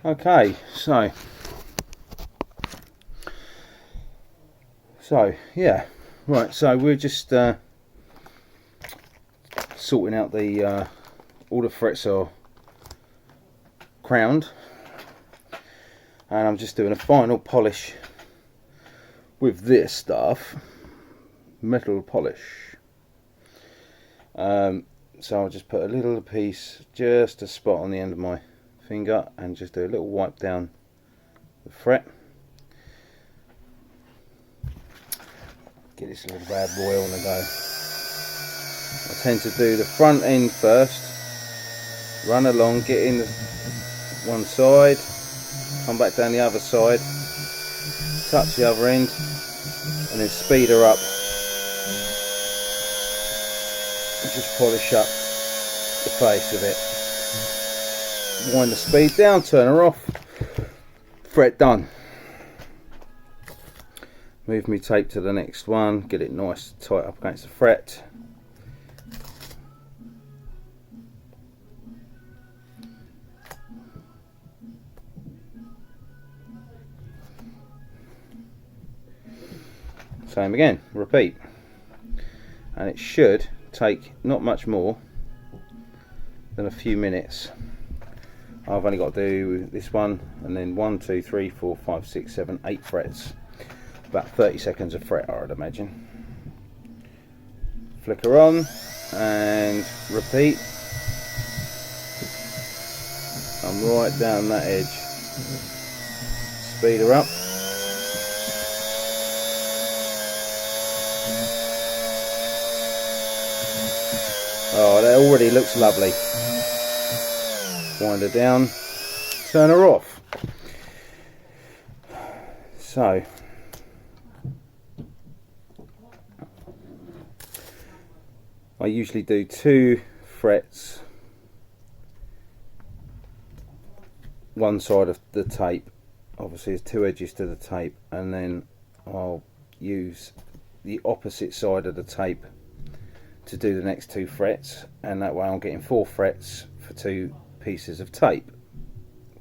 Okay, so yeah, right. So we're just sorting out the all the frets are crowned, and I'm just doing a final polish with this stuff, metal polish. So I'll just put a little piece, just a spot on the end of my finger, and just do a little wipe down the fret. Get this little bad boy on the go. I tend to do the front end first, run along, get in the one side, come back down the other side, touch the other end, and then speed her up and just polish up the face of it. Wind the speed down, turn her off, fret done. Move my tape to the next one, get it nice tight up against the fret. Same again, repeat. And it should take not much more than a few minutes. I've only got to do this one and then 1, 2, 3, 4, 5, 6, 7, 8 frets. About 30 seconds of fret, I would imagine. Flicker on and repeat. I'm right down that edge. Speed her up. Oh, that already looks lovely. Wind her down, turn her off. So, I usually do 2 frets one side of the tape. Obviously there's 2 edges to the tape, and then I'll use the opposite side of the tape to do the next 2 frets, and that way I'm getting 4 frets for 2 pieces of tape,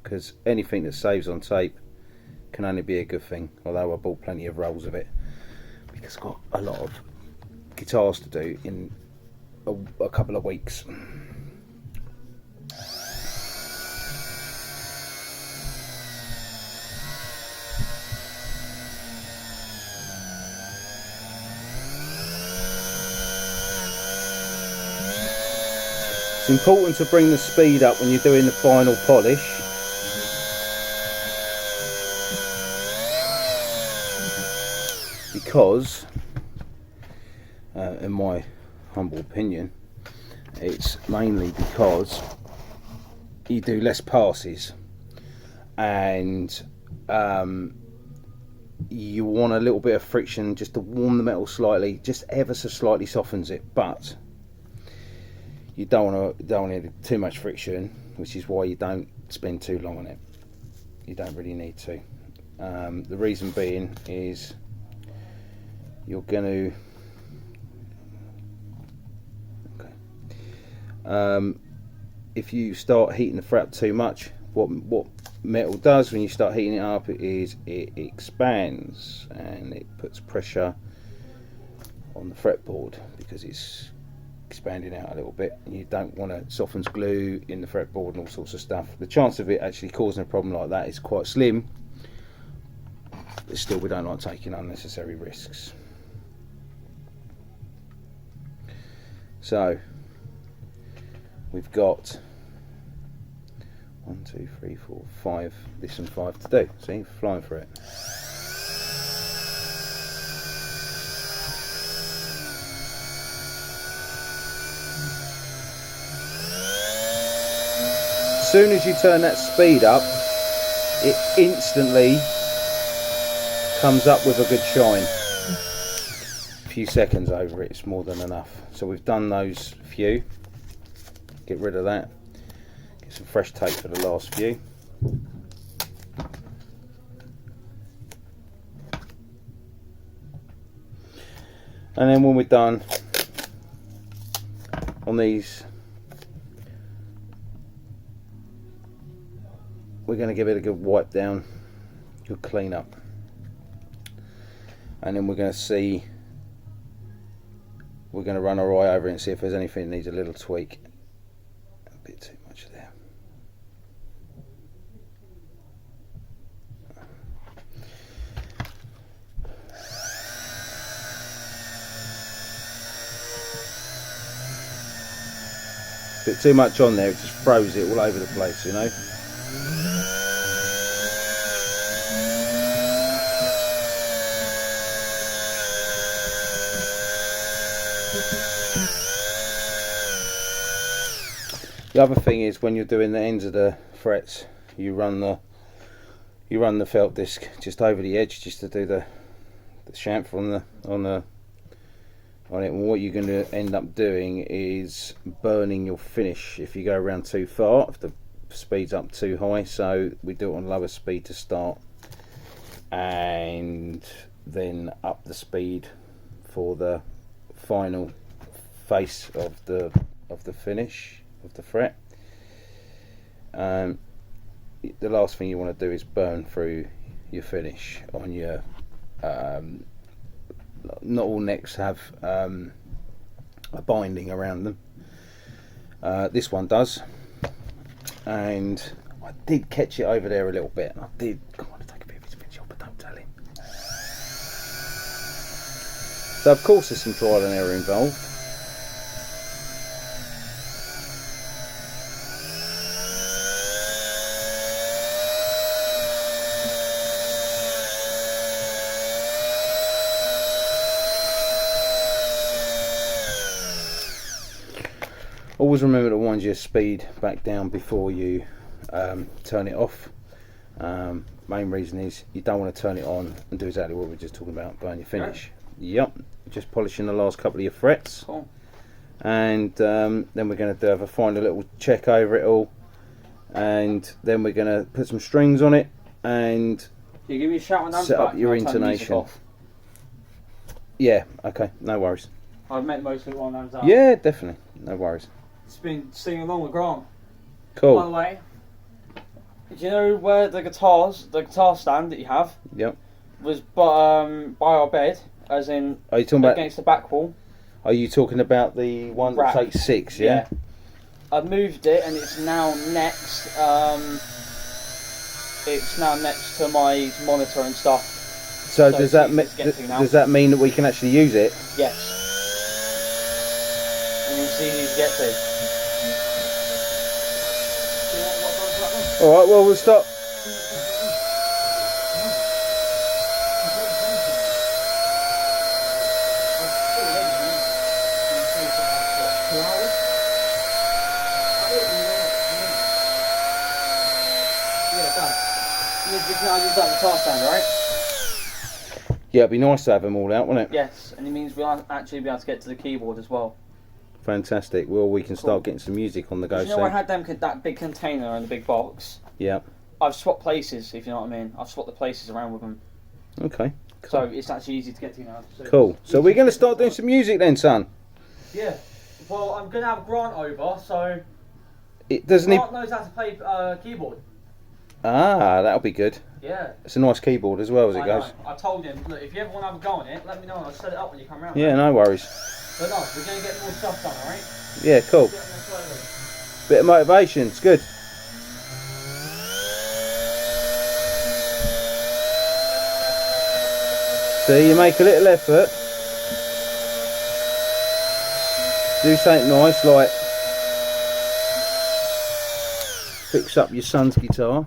because anything that saves on tape can only be a good thing. Although I bought plenty of rolls of it because I've got a lot of guitars to do in a couple of weeks. It's important to bring the speed up when you're doing the final polish. Because, in my humble opinion, it's mainly because you do less passes, and you want a little bit of friction just to warm the metal slightly, just ever so slightly softens it, but you don't want to too much friction, which is why you don't spend too long on it. You don't really need to. The reason being is you're going to, if you start heating the fret too much, what metal does when you start heating it up is it expands and it puts pressure on the fretboard because it's expanding out a little bit, and you don't want to softens glue in the fretboard and all sorts of stuff. The chance of it actually causing a problem like that is quite slim, but still we don't like taking unnecessary risks. So we've got 1, 2, 3, 4, 5, this and 5 to do. See, flying for it. As soon as you turn that speed up, it instantly comes up with a good shine. A few seconds over it, it's more than enough. So we've done those few. Get rid of that. Get some fresh tape for the last few. And then when we're done on these we're going to give it a good wipe down, good clean up, and then we're going to see, we're going to run our eye over it and see if there's anything that needs a little tweak. A bit too much there. Bit too much on there, it just froze it all over the place, you know. The other thing is, when you're doing the ends of the frets, you run the felt disc just over the edge, just to do the chamfer on it. And what you're going to end up doing is burning your finish if you go around too far, if the speed's up too high. So we do it on lower speed to start, and then up the speed for the final face of the finish of the fret. The last thing you want to do is burn through your finish on your not all necks have a binding around them. This one does, and I did catch it over there a little bit, and I did kind of take a bit of his finish off, but don't tell him. So of course there's some trial and error involved. Always remember to wind your speed back down before you turn it off. Main reason is you don't want to turn it on and do exactly what we were just talking about, burn your finish. Right. Yep, just polishing the last couple of your frets. Cool. And then we're going to have a final little check over it all, and then we're going to put some strings on it and you give me a shout when I'm set back, up your intonation. Yeah, okay, no worries. I've met most of it while Nan's out. Yeah, definitely, no worries. It's been singing along with Grant. Cool. By the way, do you know where the guitar stand that you have? Yep. Was by our bed, as in are you talking against the back wall. Are you talking about the one that takes 6? Yeah. I've moved it, and it's now next. It's now next to my monitor and stuff. So does that mean that we can actually use it? Yes. And it's easy to get to. Alright, well we'll stop. Yeah, it'd be nice to have them all out, wouldn't it? Yes, and it means we'll actually be able to get to the keyboard as well. Fantastic. Well, we can start getting some music on the go. You know, I had that big container and the big box. Yeah. I've swapped places, if you know what I mean. I've swapped the places around with them. Okay. Cool. So it's actually easy to get to now. So cool. So we're going to start doing some music then, son. Yeah. Well, I'm going to have Grant over, so Grant knows how to play keyboard. Ah, that'll be good. Yeah. It's a nice keyboard as well as it goes. I told him, look, if you ever want to have a go on it, let me know and I'll set it up when you come round. Yeah, no worries. But no, we're going to get more stuff done, alright? Yeah, cool. Bit of motivation, it's good. So you make a little effort. Do something nice, like fix up your son's guitar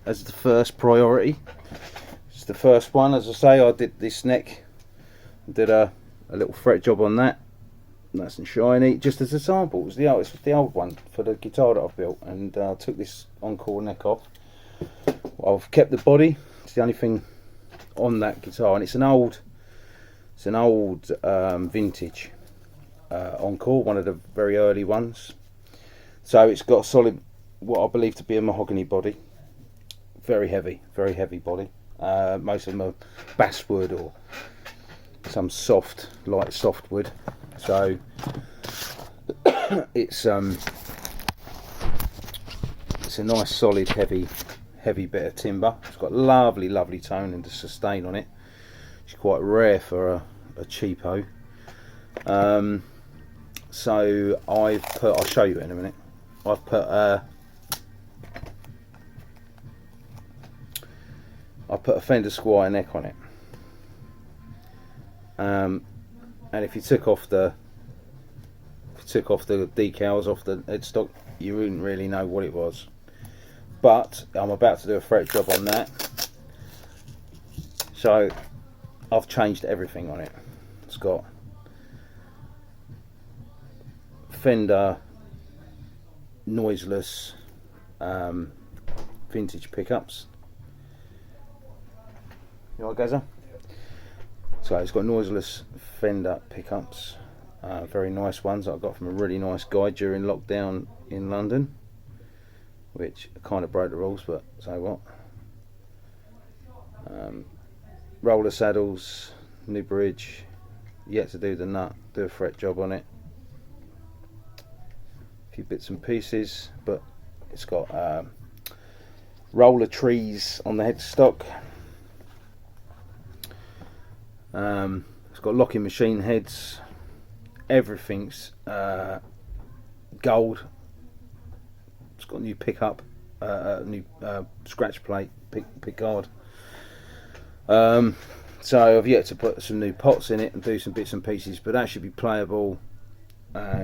as the first priority. It's the first one. As I say, I did this neck, did a little fret job on that, nice and shiny, just as a sample. It was the old one for the guitar that I've built, and I took this encore neck off. I've kept the body. It's the only thing on that guitar, and it's an old vintage encore, one of the very early ones. So it's got a solid, what I believe to be a mahogany body, very heavy body. Most of them are basswood or some light softwood. So it's it's a nice solid heavy bit of timber. It's got lovely tone and sustain on it. It's quite rare for a cheapo. So I'll show you in a minute. I've put a Fender Squire neck on it. And if you took off the decals off the headstock, you wouldn't really know what it was. But I'm about to do a fret job on that, so I've changed everything on it. It's got Fender noiseless vintage pickups. You know what, Gaza? So it's got noiseless Fender pickups, very nice ones that I got from a really nice guy during lockdown in London, which kind of broke the rules, but so what. Roller saddles, new bridge, yet to do the nut, do a fret job on it. A few bits and pieces, but it's got roller trees on the headstock. It's got locking machine heads. Everything's gold. It's got a new pickup, new scratch plate pick guard. So I've yet to put some new pots in it and do some bits and pieces, but that should be playable,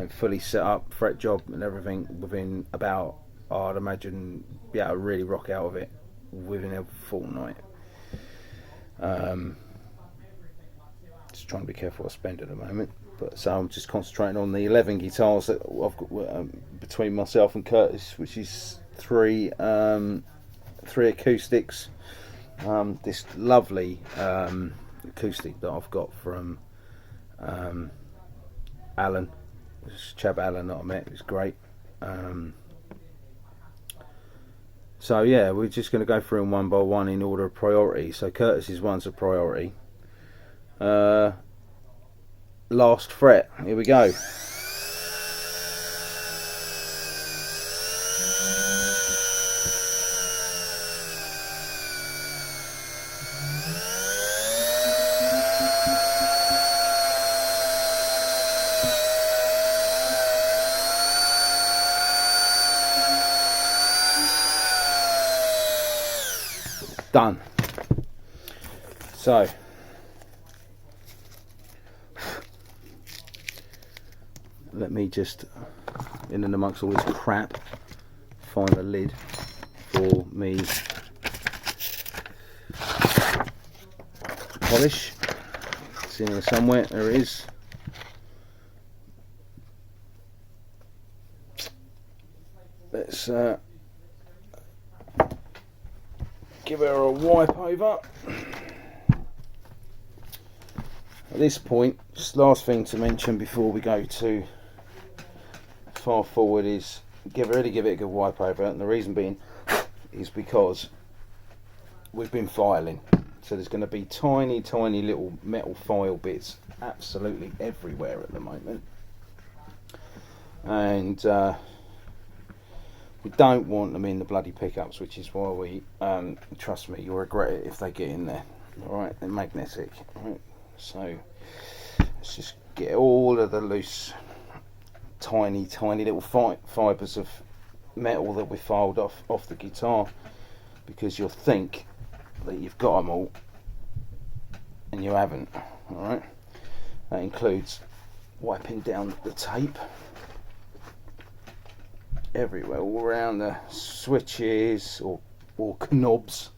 fully set up, fret job and everything within about, I'd imagine, yeah, I'll really rock out of it within a fortnight. Just trying to be careful what I spend at the moment, but so I'm just concentrating on the 11 guitars that I've got between myself and Curtis, which is three acoustics. This lovely acoustic that I've got from Alan, Chab Alan that I met. It was great. So yeah, we're just going to go through them one by one in order of priority. So Curtis's one's a priority. Last fret, here we go. Done. So let me just, in and amongst all this crap, find a lid for me to polish. It's in here somewhere. There it is. Let's give her a wipe over. At this point, just last thing to mention before we go too far forward is really give it a good wipe over, and the reason being is because we've been filing, so there's going to be tiny little metal file bits absolutely everywhere at the moment, and we don't want them in the bloody pickups, which is why we trust me, you'll regret it if they get in there. Alright, they're magnetic. Right, so let's just get all of the loose tiny little fibres of metal that we filed off the guitar, because you'll think that you've got them all and you haven't. Alright, that includes wiping down the tape everywhere, all around the switches or knobs,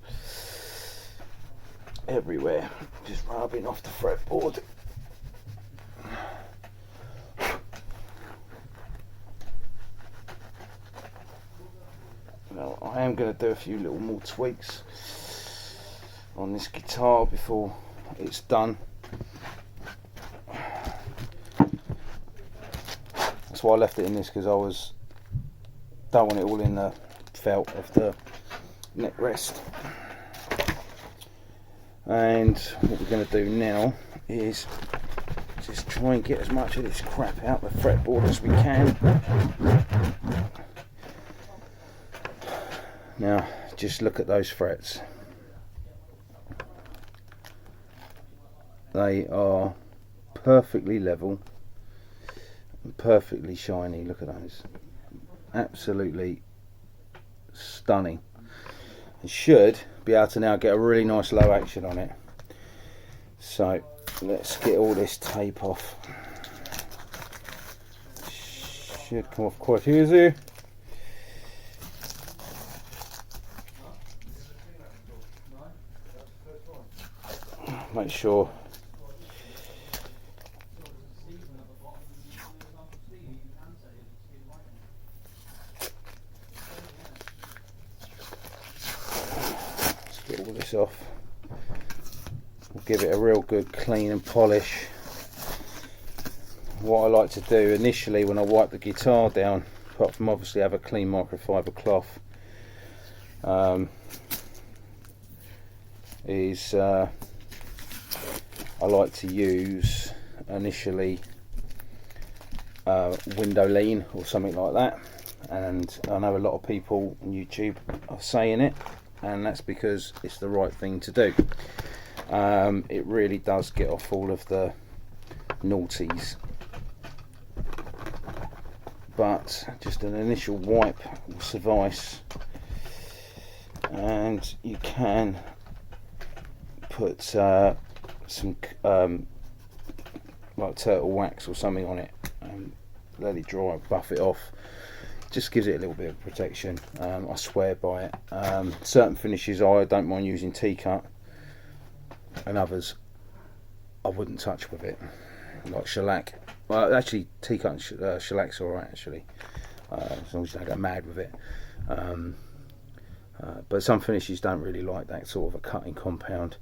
everywhere, just rubbing off the fretboard. Well, I am going to do a few little more tweaks on this guitar before it's done. That's why I left it in this, because don't want it all in the felt of the neck rest. And what we're going to do now is just try and get as much of this crap out the fretboard as we can. Now just look at those frets. They are perfectly level and perfectly shiny. Look at those, absolutely stunning. And should be able to now get a really nice low action on it. So let's get all this tape off. Should come off quite easy. Make sure let's get all this off. We'll give it a real good clean and polish. What I like to do initially when I wipe the guitar down, apart from obviously have a clean microfiber cloth, is I like to use initially window lean or something like that, and I know a lot of people on YouTube are saying it, and that's because it's the right thing to do. It really does get off all of the naughties, but just an initial wipe will suffice, and you can put some like turtle wax or something on it and let it dry, buff it off. Just gives it a little bit of protection. I swear by it. Certain finishes I don't mind using T-cut, and others I wouldn't touch with it, like shellac. Well, actually T-cut and shellac's alright actually, as long as you don't go mad with it. But some finishes don't really like that sort of a cutting compound.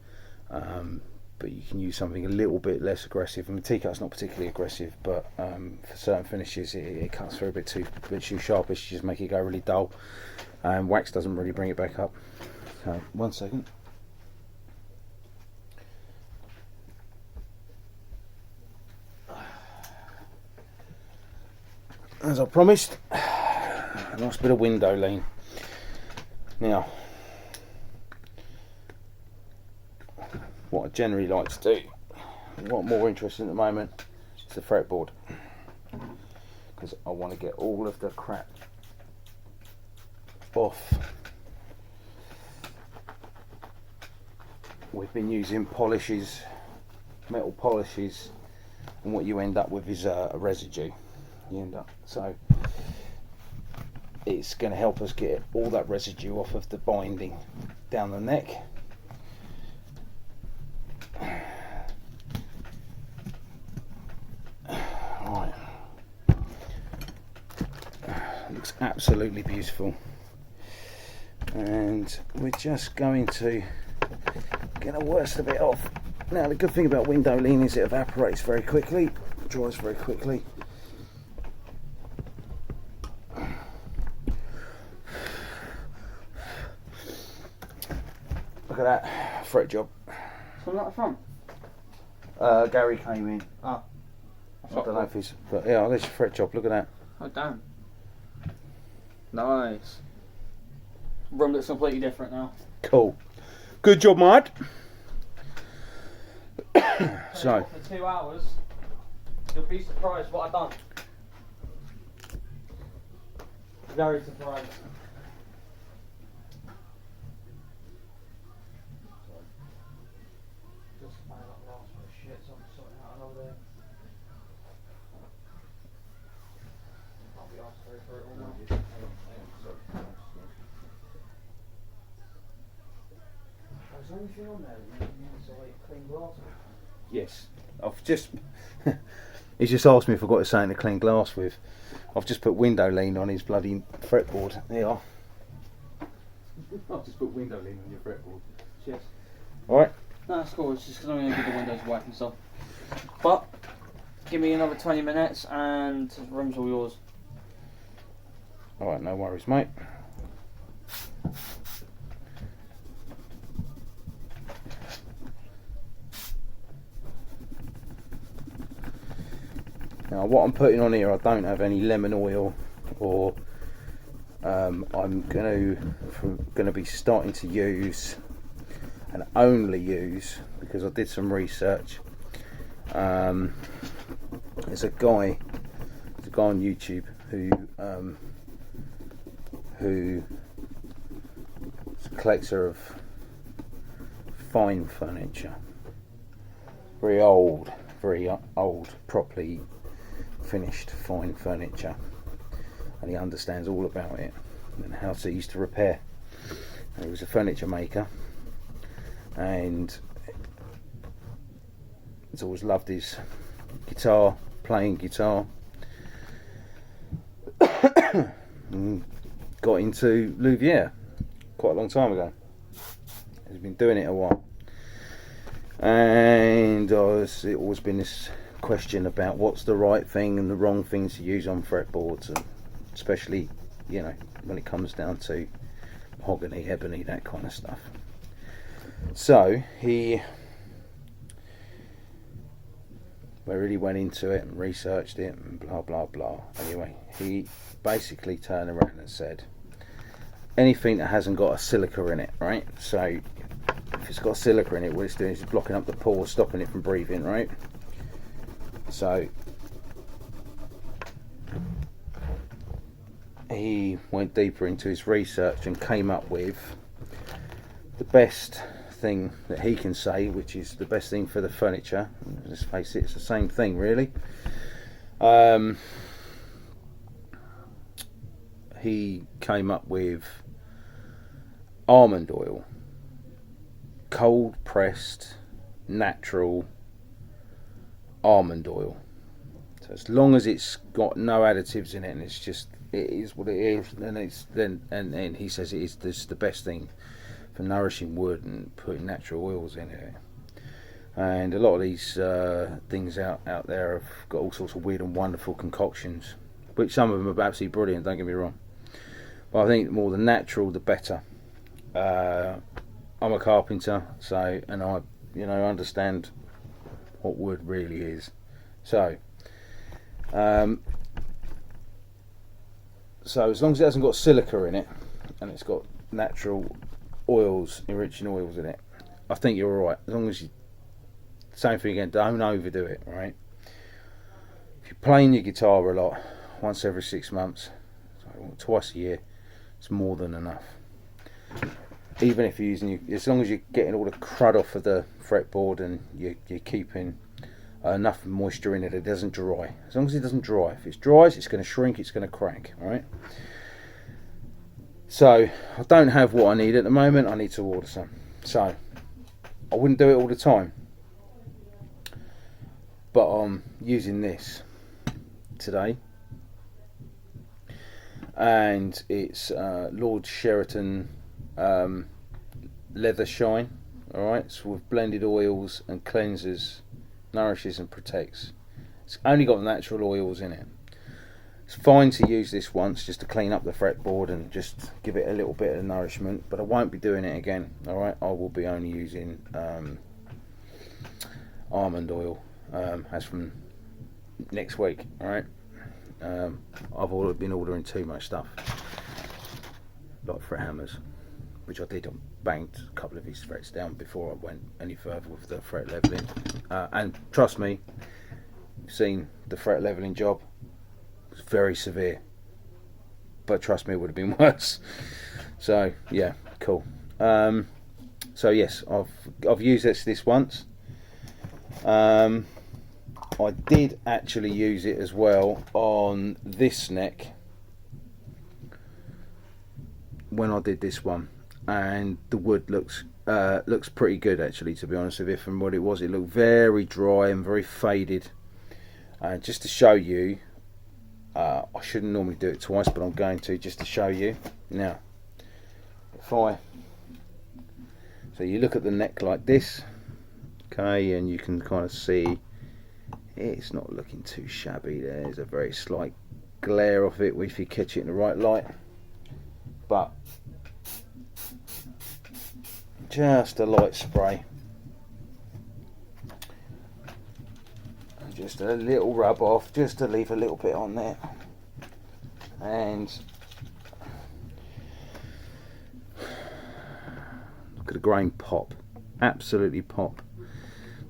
But you can use something a little bit less aggressive. I mean, T-cut's not particularly aggressive, but for certain finishes it cuts through a bit too sharpish. You just make it go really dull, and wax doesn't really bring it back up. So 1 second. As I promised, a nice bit of window lean. Now, what I generally like to do, what I'm more interested in at the moment, is the fretboard, because I want to get all of the crap off. We've been using polishes, metal polishes, and what you end up with is a residue. So it's going to help us get all that residue off of the binding down the neck. Right, looks absolutely beautiful, and we're just going to get the worst of it off. Now the good thing about window lean is it evaporates very quickly, dries very quickly. Look at that fret job. Something like from? Gary came in. Oh. I don't know if he's, but yeah, there's your fret job. Look at that. Oh damn. Nice. Room looks completely different now. Cool. Good job, mate. So. For 2 hours, you'll be surprised what I've done. Very surprised. Is there anything on there that you use like clean glass with? Yes, I've just. He's just asked me if I've got something to clean glass with. I've just put window lean on his bloody fretboard. There you are. I've just put window lean on your fretboard. Cheers. Alright. No, that's cool. It's just because I'm going to give the windows a wipe and stuff. But give me another 20 minutes and the room's all yours. Alright, no worries, mate. Now what I'm putting on here, I don't have any lemon oil or I'm going to be starting to use, and only use, because I did some research. There's a guy on YouTube who is a collector of fine furniture, very old, properly finished fine furniture, and he understands all about it and how to use to repair. And he was a furniture maker, and he's always loved his guitar, playing guitar. Got into Louvier quite a long time ago. He's been doing it a while, and it's always been this question about what's the right thing and the wrong things to use on fretboards, and especially, you know, when it comes down to mahogany, ebony, that kind of stuff. So he really went into it and researched it and blah blah blah. Anyway, he basically turned around and said, anything that hasn't got a silica in it, right? So if it's got silica in it, what it's doing is blocking up the pores, stopping it from breathing, right? So he went deeper into his research and came up with the best thing that he can say, which is the best thing for the furniture. Let's face it, it's the same thing really. He came up with almond oil, cold pressed natural almond oil. So as long as it's got no additives in it, and it is what it is, and he says it is the best thing for nourishing wood and putting natural oils in it. And a lot of these things out there have got all sorts of weird and wonderful concoctions, which some of them are absolutely brilliant, don't get me wrong, but I think the more the natural the better. I'm a carpenter, so, and I understand what wood really is. So as long as it hasn't got silica in it and it's got natural oils, enriching oils in it, I think you're alright. As long as you, same thing again, don't overdo it, right? If you're playing your guitar a lot, once every 6 months, twice a year, it's more than enough. Even if you're using, as long as you're getting all the crud off of the fretboard and you're keeping enough moisture in it, it doesn't dry. As long as it doesn't dry. If it dries, it's going to shrink, it's going to crack, alright? So I don't have what I need at the moment. I need to order some. So I wouldn't do it all the time, but I'm using this today, and it's Lord Sheraton leather shine. Alright, so with blended oils and cleansers, nourishes and protects. It's only got natural oils in it. It's fine to use this once just to clean up the fretboard and just give it a little bit of nourishment, but I won't be doing it again. Alright, I will be only using almond oil as from next week. Alright, I've been ordering too much stuff, like fret hammers, which I did. I banged a couple of these frets down before I went any further with the fret leveling, and trust me, you've seen the fret leveling job. It's very severe, but trust me, it would have been worse. So yeah, cool. So yes, I've used this once. I did actually use it as well on this neck when I did this one, and the wood looks pretty good actually, to be honest with you. From what it was, it looked very dry and very faded. Just to show you, I shouldn't normally do it twice, but I'm going to, just to show you. Now, so you look at the neck like this, okay, and you can kind of see it's not looking too shabby. There's a very slight glare off it if you catch it in the right light, but just a light spray, just a little rub off, just to leave a little bit on there, and the grain pop, absolutely pop.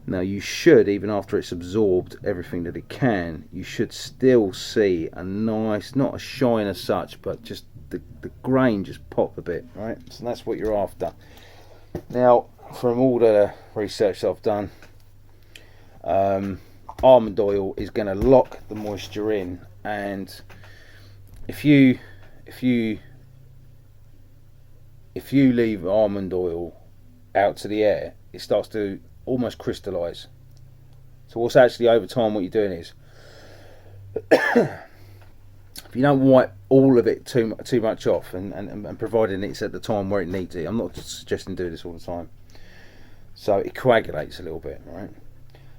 Now you should, even after it's absorbed everything that it can, you should still see a nice, not a shine as such, but just the grain just pop a bit, right? So that's what you're after. Now, from all the research I've done, almond oil is going to lock the moisture in, and if you leave almond oil out to the air, it starts to almost crystallize. So what's actually over time, what you're doing is, if you don't wipe all of it too much off, and providing it's at the time where it needs it, I'm not suggesting do this all the time, so it coagulates a little bit, right?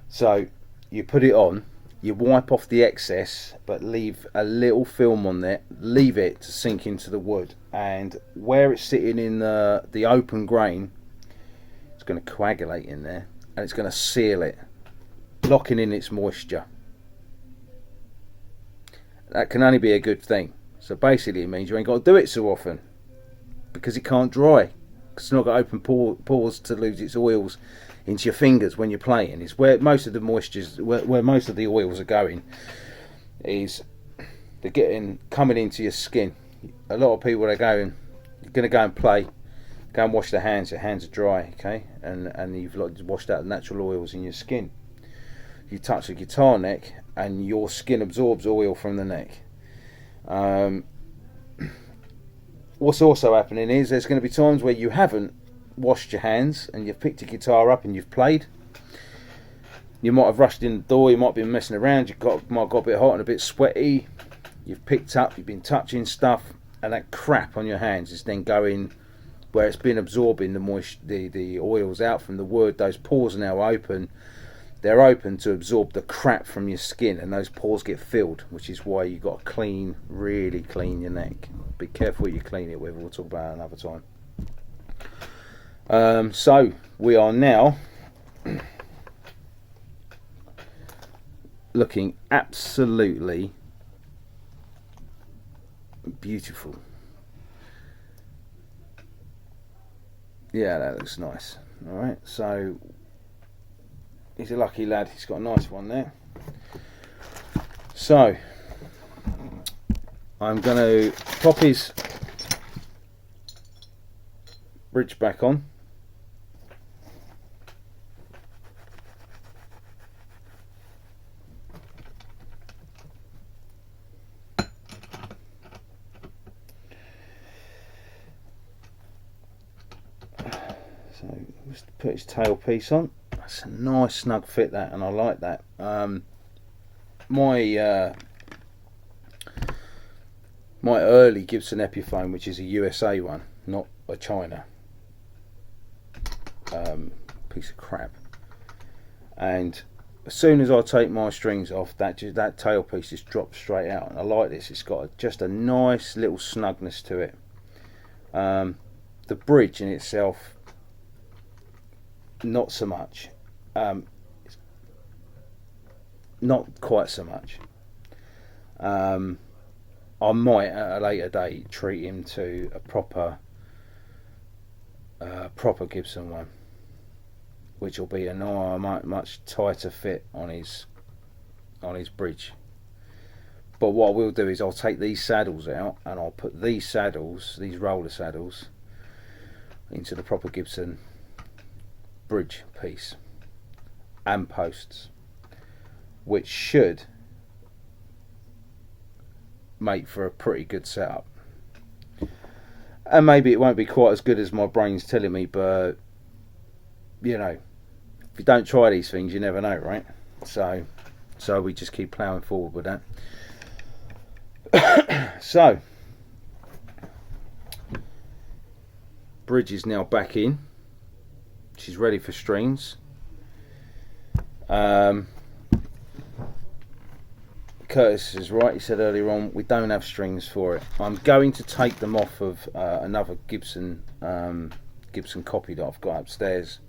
So you put it on, you wipe off the excess, but leave a little film on there, leave it to sink into the wood, and where it's sitting in the open grain, it's going to coagulate in there, and it's going to seal it, locking in its moisture. That can only be a good thing. So basically it means you ain't got to do it so often, because it can't dry, because it's not got open pores to lose its oils into your fingers when you're playing. It's where most of the moistures, where most of the oils are going, is they're coming into your skin. A lot of people, you're going to go and play, go and wash their hands. Your hands are dry, okay, and you've washed out the natural oils in your skin. You touch the guitar neck, and your skin absorbs oil from the neck. What's also happening is there's going to be times where you haven't washed your hands, and you've picked your guitar up and you've played. You might have rushed in the door, you might have been messing around, might have got a bit hot and a bit sweaty. You've picked up, you've been touching stuff, and that crap on your hands is then going where it's been absorbing the oils out from the wood. Those pores are now open. They're open to absorb the crap from your skin, and those pores get filled, which is why you've got to really clean your neck. Be careful what you clean it with. We'll talk about it another time. So we are now looking absolutely beautiful. Yeah, that looks nice. Alright, so he's a lucky lad, he's got a nice one there. So I'm going to pop his bridge back on. So just put his tailpiece on. That's a nice snug fit, that, and I like that. My early Gibson Epiphone, which is a USA one, not a China piece of crap, and as soon as I take my strings off, that tailpiece just drops straight out, and I like this. It's got just a nice little snugness to it. The bridge in itself, not so much. Not quite so much. I might at a later date treat him to a proper Gibson one, which will be a much tighter fit on his bridge. But what I will do is I'll take these saddles out, and I'll put these roller saddles, into the proper Gibson bridge piece and posts, which should make for a pretty good setup. And maybe it won't be quite as good as my brain's telling me, but you know, if you don't try these things, you never know, right? So we just keep ploughing forward with that. So bridge is now back in. She's ready for strings. Curtis is right, he said earlier on, we don't have strings for it. I'm going to take them off of another Gibson copy that I've got upstairs,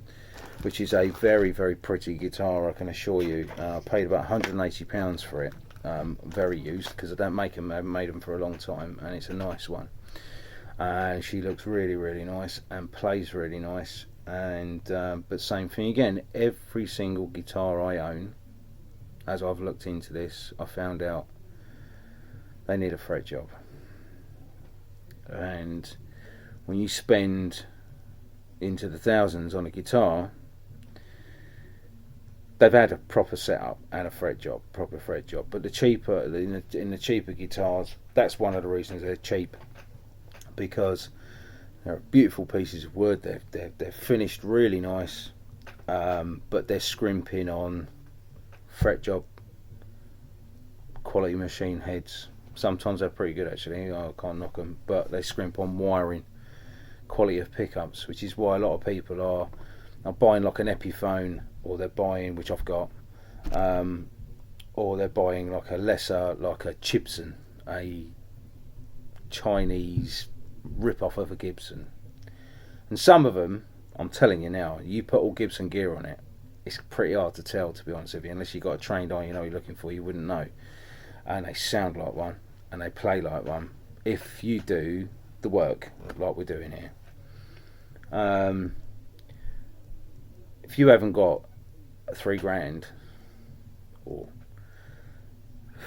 which is a very, very pretty guitar, I can assure you. I paid about £180 for it, very used, because I don't make them, I haven't made them for a long time, and it's a nice one. and she looks really, really nice and plays really nice. And but same thing again, every single guitar I own, as I've looked into this, I found out they need a fret job. And when you spend into the thousands on a guitar, they've had a proper setup and a proper fret job. But the cheaper, in the cheaper guitars, that's one of the reasons they're cheap, because they're beautiful pieces of wood. They're finished really nice, but they're scrimping on fret job quality machine heads. Sometimes they're pretty good actually. I can't knock them, but they scrimp on wiring, quality of pickups, which is why a lot of people are buying like an Epiphone, or they're buying, which I've got, or they're buying like a lesser, like a Gibson, a Chinese rip-off of a Gibson. And some of them, I'm telling you now, you put all Gibson gear on it, it's pretty hard to tell, to be honest with you, unless you've got a trained eye, you know what you're looking for, you wouldn't know. And they sound like one, and they play like one, if you do the work like we're doing here. If you haven't got $3,000 or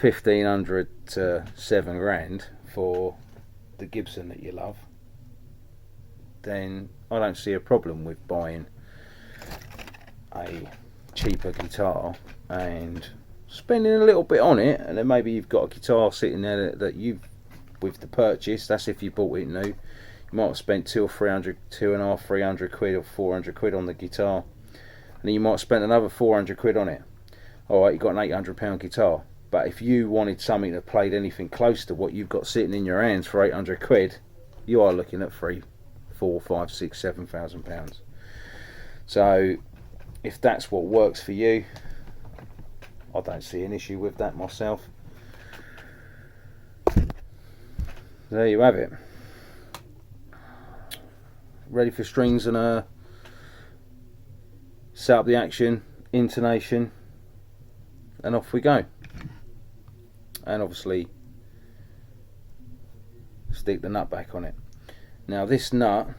1,500 to $7,000 for the Gibson that you love, then I don't see a problem with buying a cheaper guitar and spending a little bit on it. And then maybe you've got a guitar sitting there that you've, with the purchase, that's if you bought it new, you might have spent £200 or £300, £300 or £400 on the guitar, and then you might have spent another £400 on it. Alright, you've got an £800 guitar, but if you wanted something that played anything close to what you've got sitting in your hands for £800, you are looking at £3,000, £4,000, £5,000, £6,000, £7,000. So if that's what works for you, I don't see an issue with that myself. There you have it. Ready for strings and set up the action, intonation, and off we go. And obviously stick the nut back on it. Now this nut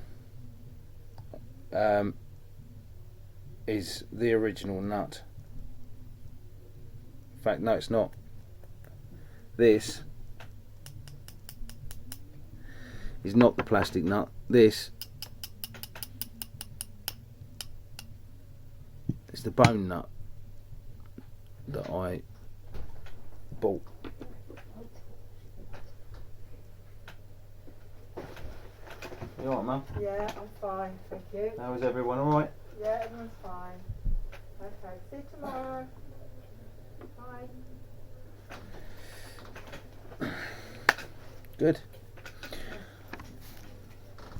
is the original nut. In fact, no, it's not. This is not the plastic nut. This is the bone nut that I bought. You alright, Mum? Yeah, I'm fine, thank you. How is everyone, alright? Yeah, everyone's fine. Okay, see you tomorrow. Bye. Good.